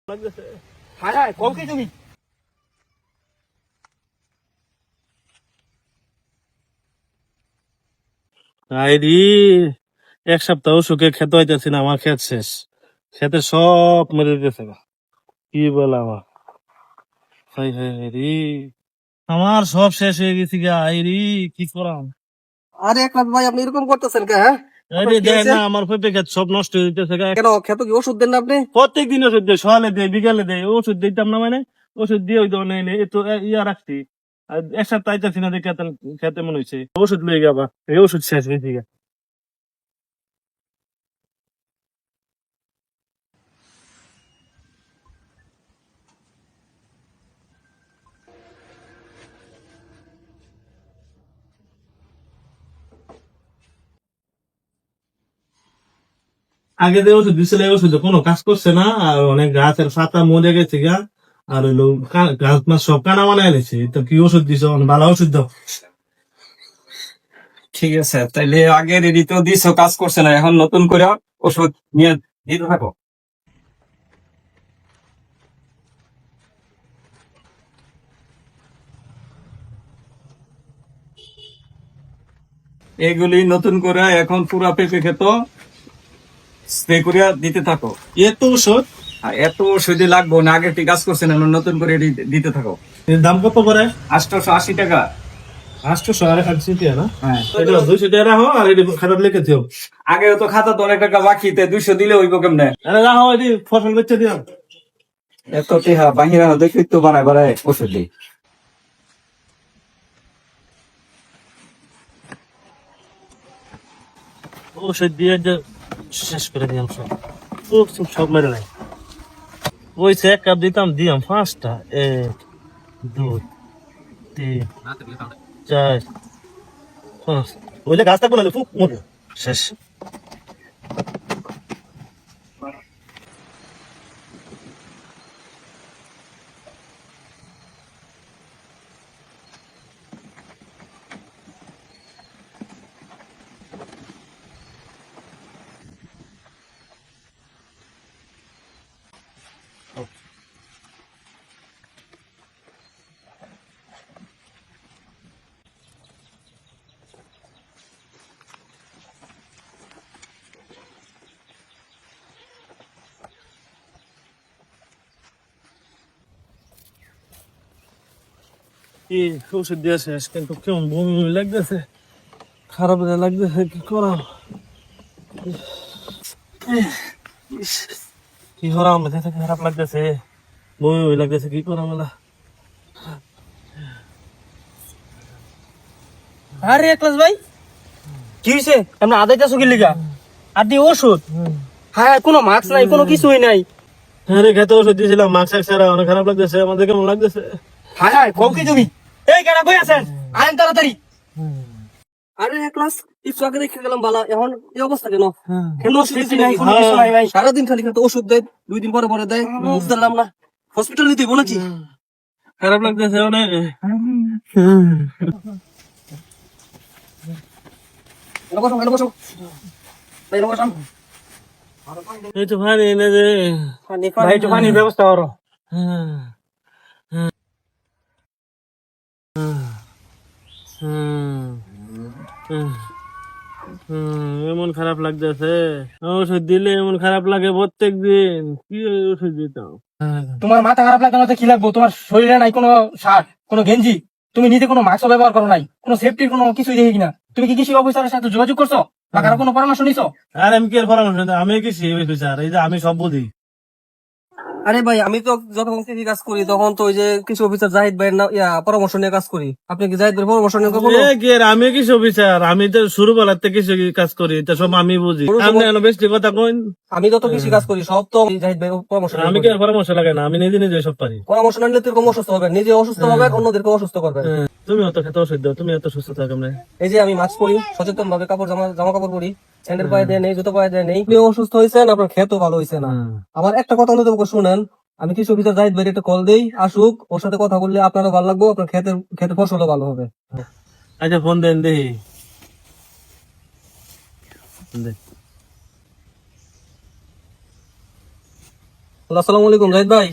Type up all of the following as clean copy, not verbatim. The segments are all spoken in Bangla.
হায় হায় কও কি তুমি? আইরি এক সপ্তাহ সুখে খেতে হইতেছি না, আমার ক্ষেত শেষ, খেতে সব মরে দিতেছে গা। কি বলে আমার হাই হাই হাই রে, আমার সব শেষ হয়ে গেছি গা। আইরি কি করাম? আরে একলাখ ভাই আপনি এরকম করতেছেন কে? হ্যাঁ আরে আপনার কি দেখ হয়েছে? না, আমার পেঁপে ক্ষেত সব নষ্ট হয়ে দিতেছে গা। কেন খেতো কি ওষুধ দেন না আপনি? প্রত্যেক দিন ওষুধ দেয়, সকালে দেয় বিকালে দেয়, ওষুধ দিতাম না মানে ওষুধ দিয়ে ওই ধরনের নেই তো ইয়া রাখছি। আর এক সপ্তাহ আইতাছি না দেখে খেতে মনে হয়েছে ওষুধ লয়ে যাবা, এই ওষুধ শেষ হয়েছে গা। আগে যে ওষুধ দিছিল এই ওষুধে কোনো কাজ করছে না, আর অনেক গাছের পাতা মরে গেছে গা। আর হইলো গাছ মাছ সব কানা বানায় গেছে। তো কি ওষুধ দিছ? ভালো ওষুধ দাও। ঠিক আছে, তাইলে আগে রেডি তো দিছো, কাজ করছে না, এখন নতুন করে ওষুধ নিয়ে দিতে থাকো। এগুলি নতুন করে এখন পুরা পেঁপে খেত স্প্রে করিয়া দিতে থাকো। এত ওষুধ আর এত ওষুধই লাগবো না, আগে ঠিক কাজ করছে না, নতুন করে দিতে থাকো। এর দাম কত করে? 880 টাকা। 800 আর 180 না? হ্যাঁ, এটা 200 টাকা রাখো, আর এটা খারাপ লিখে দিও। আগেও তো খাতা তো অনেক টাকা বাকি, 200 দিলে হইব কেমনে? আরে রাখো, এটি ফসল বেচে দিও। এত টেহা বাহিরা দেখি তো বানায় বানায় ওষুধ দিই। ওষুধ দিয়ে যে শেষ করে দিলাম সব, সব মেরে নাই। ওই সে এক কাপ দিতাম, দিলাম 5টা। 1 2 3 4 5। ওইলে গাছ থাকবো না, ফুক মরে শেষ। কি ওষুধ দিয়ে শেষ, কিন্তু কেমন বমি বমি লাগতেছে, খারাপ লাগতেছে। কি করাম? কি করাম? দেখতে খারাপ লাগতেছে, বমি বমি লাগতেছে। কি করাম? আরে একলাখ ভাই কি হয়েছে? আপনি আদাইতেছো কি লিগা? আর দি ওষুধ? হ্যাঁ কোনো মাস্ক নাই, কোনো কিছুই নাই। আরে খেতে ওষুধ দিয়েছিলাম, মাস্ক ছাড়া, অনেক খারাপ লাগতেছে। আমাদের কেমন লাগতেছে? হায় হায় কও কি তুমি? এই কেডা কই আছেন? আইন তাড়াতাড়ি। আরে একলাখ একটু আগে দেখে গেলাম বালা, এখন এই অবস্থা কেন? কেন ওষুধ নাই, কোনো কিছু নাই ভাই। সারাদিন খালি খালি ওষুধ দেয়, 2 দিন পরে পরে দেয়, বুঝলাম না। হসপিটাল নিতে হইব নাকি? খারাপ লাগতেছে অনেক। এলো বসো, এলো বসো। এলো বসো। এই তো পানি এনে দে। ভাই একটু পানির ব্যবস্থা করো। এমন খারাপ লাগতেছে, ওষুধ দিলে এমন খারাপ লাগে প্রত্যেক দিন। কি ওষুধ দিতাম? তোমার মাথা খারাপ লাগবে না তো কি লাগবো? তোমার শরীরে নাই কোনো শার্ট, কোনো গেঞ্জি, তুমি নিজে কোনো মাস্ক ব্যবহার করো নাই, কোনো সেফটির কোনো কিছুই দেখি কিনা। তুমি কি কৃষি অফিসারের সাথে যোগাযোগ করছো বা কারো কোনো পরামর্শ নিছো? আর আমি কি এর পরামর্শ দিতাম? আমি কি সেই বিচার, এই যে আমি সব বুঝি। আরে ভাই আমি তো যখন কৃষি কাজ করি তখন তো ওই যে কৃষি অফিসার জাহিদ ভাইয়ের পরামর্শ নিয়ে কাজ করি। আপনি কি জাহিদ ভাইয়ের পরামর্শ নিয়ে কখনো? এ কি এর, আমি কি সব বিচার? আমি তো শুরু বেলার থেকে কিছু কাজ করি, তা সব আমি বুঝি। আপনি এলো বেশি কথা কইন। আমি যত কৃষি কাজ করি সব তো জাহিদ ভাই পরামর্শ নিয়ে আমি করি। কি এর পরামর্শ লাগে না? আমি নিজে নিজে সব পারি। পরামর্শ না নিলে এরকম অসুস্থ হবে, নিজে অসুস্থ হবে, অন্যদেরকে অসুস্থ করবে। তুমি অত খেতে ওষুধ দাও, তুমি এত সুস্থ থাকো না। এই যে আমি মাস্ক পরি, সচেতন ভাবে জামা কাপড় পরি, স্যান্ডেল পায়ে দেয় নেই, জুতো পায়ে দেয় নেই, আপনিও অসুস্থ হয়েছেন, আপনার খেতেও ভালো হয়েছে না। আমার একটা কথা অনুরোধ করে শুনেন, আমি কৃষি অফিসার জাহিদ ভাই একটা কল দেই, আসুক, ওর সাথে কথা বললে আপনারও ভালো লাগবে, আপনার খেতে ফসলও ভালো হবে। আচ্ছা ফোন দেন দেখি। দে। আসসালামু আলাইকুম জাহিদ ভাই।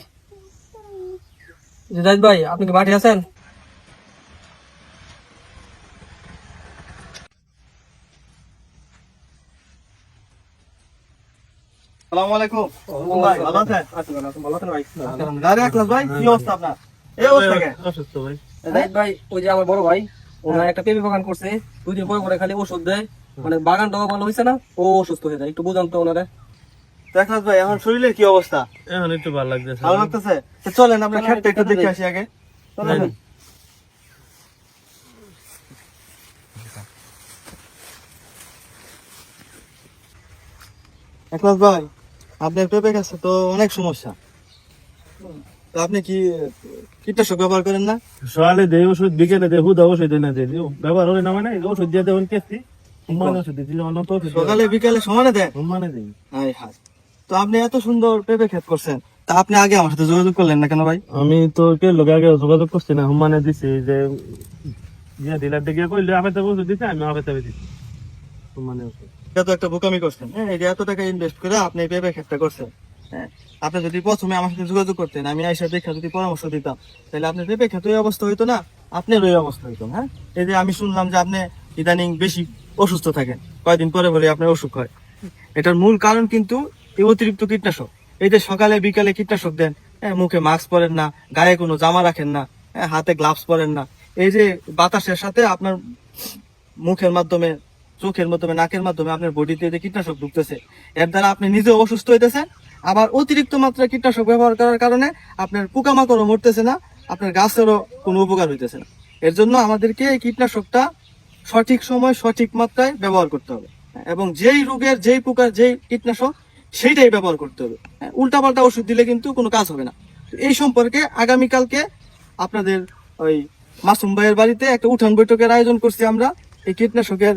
জি জাহিদ ভাই, আপনি কি মাঠে আছেন? আসসালামু আলাইকুম। ভাই ভালো আছেন? ভালো আছেন ভাই? আরে একলাস ভাই, কি অবস্থা আপনার? এই অবস্থা কেন? অসুস্থ ভাই। জাহিদ ভাই, ওই যে আমার বড় ভাই, ওনার একটা পেঁপে বাগান করছে, 2 দিন পরে পরে খালি ওষুধ দেয়, মানে বাগানটাও ভালো হয়েছে না, ও অসুস্থ হয়ে যায়। একটু বুঝান তো ওনারে। তো একলাস ভাই, এখন শরীরের কি অবস্থা? এখন একটু ভালো লাগতেছে। ভালো লাগতেছে? তো চলেন আপনার ক্ষেতটা একটু দেখে আসি আগে। চলেন। হ্যাঁ। একলাস ভাই, আপনার পেঁপে গাছে তো অনেক সমস্যা। তো আপনি কি কীটনাশক ব্যবহার করেন না? সকালে দেয় ওষুধ, বিকেলে দেয় হুদা ওষুধ না দেয়, ব্যবহার হলে না মানে ওষুধ দিয়ে দেবেন কেসি মানে ওষুধ দিলে অন্য তো ওষুধ সকালে বিকালে সমানে দেন? মানে দিই। High high. তো আপনি এত সুন্দর পেঁপে ক্ষেত করছেন, তা আপনি আগে আমার সাথে যোগাযোগ করলেন না কেন ভাই? আমি তো কে লোক আগে যোগাযোগ করছি না, মানে দিছি যে ডিলার দিকে কইলে আমি তো ওষুধ দিছি, আমি আপে দিছি মানে ওষুধ। এটা তো একটা বোকামি করছেন। হ্যাঁ, এই যে এত টাকা ইনভেস্ট করে আপনি এই পেঁপে ক্ষেতটা করছেন। হ্যাঁ, আপনি যদি প্রথমে আমার সাথে যোগাযোগ করতেন, আমি আইসা দেখে যদি পরামর্শ দিতাম, তাহলে আপনার পেঁপে ক্ষেত ওই অবস্থা হইতো না, আপনার ওই অবস্থা হইতো। হ্যাঁ, এই যে আমি শুনলাম যে আপনি ইদানিং বেশি অসুস্থ থাকেন, কয়দিন পরে পরে আপনার অসুখ হয়। এটার মূল কারণ কিন্তু এই অতিরিক্ত কীটনাশক। এই যে সকালে বিকালে কীটনাশক দেন, হ্যাঁ, মুখে মাস্ক পরেন না, গায়ে কোনো জামা রাখেন না, হ্যাঁ, হাতে গ্লাভস পরেন না। এই যে বাতাসের সাথে আপনার মুখের মাধ্যমে, চোখের মাধ্যমে, নাকের মাধ্যমে আপনার বডিতে যে কীটনাশক ঢুকতেছে, এর দ্বারা আপনি নিজেও অসুস্থ হইতেছেন। আবার অতিরিক্ত মাত্রায় কীটনাশক ব্যবহার করার কারণে আপনার পোকামাকড়ও মরতেছে না, আপনার গাছেরও কোনো উপকার হইতেছে না। এর জন্য আমাদেরকে এই কীটনাশকটা সঠিক সময় সঠিক মাত্রায় ব্যবহার করতে হবে, এবং যেই রোগের যেই পোকার যেই কীটনাশক সেইটাই ব্যবহার করতে হবে। উল্টাপাল্টা ওষুধ দিলে কিন্তু কোনো কাজ হবে না। তো এই সম্পর্কে আগামীকালকে আপনাদের ওই মাসুম ভাইয়ের বাড়িতে একটা উঠান বৈঠকের আয়োজন করছি আমরা। এই কীটনাশকের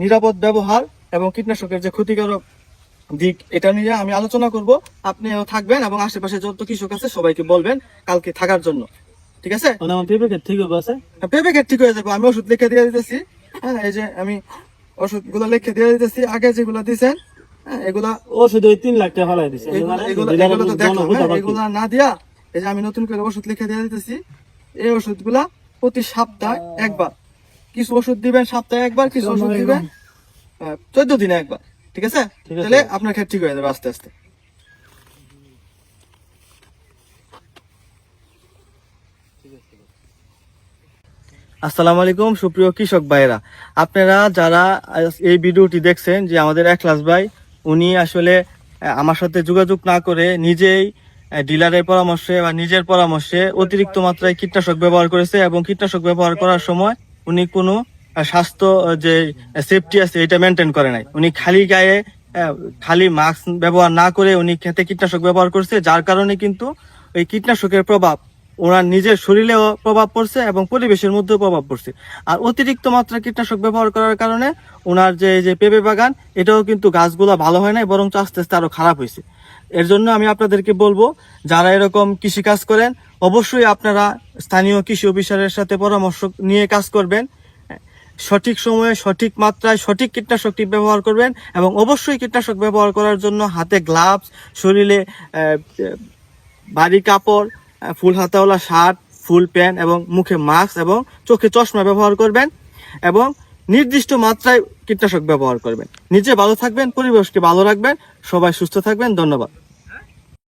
নিরাপদ ব্যবহার এবং কীটনাশকের যে ক্ষতিকারক দিক, এটা নিয়ে আমি আলোচনা করব। আপনিও থাকবেন এবং আশেপাশে যত কৃষক আছে সবাইকে বলবেন কালকে থাকার জন্য। ঠিক আছে? মানে আমার পেঁপে ক্ষেত ঠিক আছে? পেঁপে ক্ষেত ঠিক হয়ে যাবে। আমি ওষুধ লিখে দিয়ে দিতেছি। হ্যাঁ, এই যে আমি ওষুধ গুলো লিখে দিয়ে দিতেছি। আগে যেগুলো দিচ্ছেন, হ্যাঁ, এগুলা ওষুধ ওই 3 লাখ টাকা ফেলাই দিছে। এগুলো তো দেখলাম। হ্যাঁ, এগুলা না দিয়া এই যে আমি নতুন করে ওষুধ লিখে দিয়ে দিতেছি। এই ওষুধগুলা প্রতি সপ্তাহে একবার, কিছু ওষুধ দিবেন সপ্তাহে একবার, কিছু ওষুধ দিবেন 14 দিনে একবার। ঠিক আছে? ঠিক আছে। তাহলে আপনার ক্ষেত ঠিক হয়ে যাবে আস্তে আস্তে। আসসালামু আলাইকুম সুপ্রিয় কৃষক ভাইরা, আপনারা যারা এই ভিডিওটি দেখছেন, যে আমাদের একলাস ভাই উনি আসলে আমার সাথে যোগাযোগ না করে নিজেই ডিলারের পরামর্শে বা নিজের পরামর্শে অতিরিক্ত মাত্রায় কীটনাশক ব্যবহার করেছে, এবং কীটনাশক ব্যবহার করার সময় উনি কোনো স্বাস্থ্য যে সেফটি আছে এটা মেনটেন করে নাই। উনি খালি গায়ে খালি মাস্ক ব্যবহার না করে উনি খেতে কীটনাশক ব্যবহার করছে, যার কারণে কিন্তু এই কীটনাশকের প্রভাব ওনার নিজের শরীরেও প্রভাব পড়ছে এবং পরিবেশের মধ্যেও প্রভাব পড়ছে। আর অতিরিক্ত মাত্রা কীটনাশক ব্যবহার করার কারণে ওনার যে পেঁপে বাগান, এটাও কিন্তু গাছগুলো ভালো হয় নাই, বরং আস্তে আস্তে আরো খারাপ হয়েছে। এর জন্য আমি আপনাদেরকে বলবো, যারা এরকম কৃষি কাজ করেন, অবশ্যই আপনারা স্থানীয় কৃষি অফিসারের সাথে পরামর্শ নিয়ে কাজ করবেন। সঠিক সময়ে সঠিক মাত্রায় সঠিক কীটনাশকটি ব্যবহার করবেন, এবং অবশ্যই কীটনাশক ব্যবহার করার জন্য হাতে গ্লাভস, শরীরে ভারী কাপড়, ফুল হাতাওয়ালা শার্ট, ফুল প্যান্ট এবং মুখে মাস্ক এবং চোখে চশমা ব্যবহার করবেন, এবং নির্দিষ্ট মাত্রায় কীটনাশক ব্যবহার করবেন। নিজে ভালো থাকবেন, পরিবেশকে ভালো রাখবেন। সবাই সুস্থ থাকবেন। ধন্যবাদ।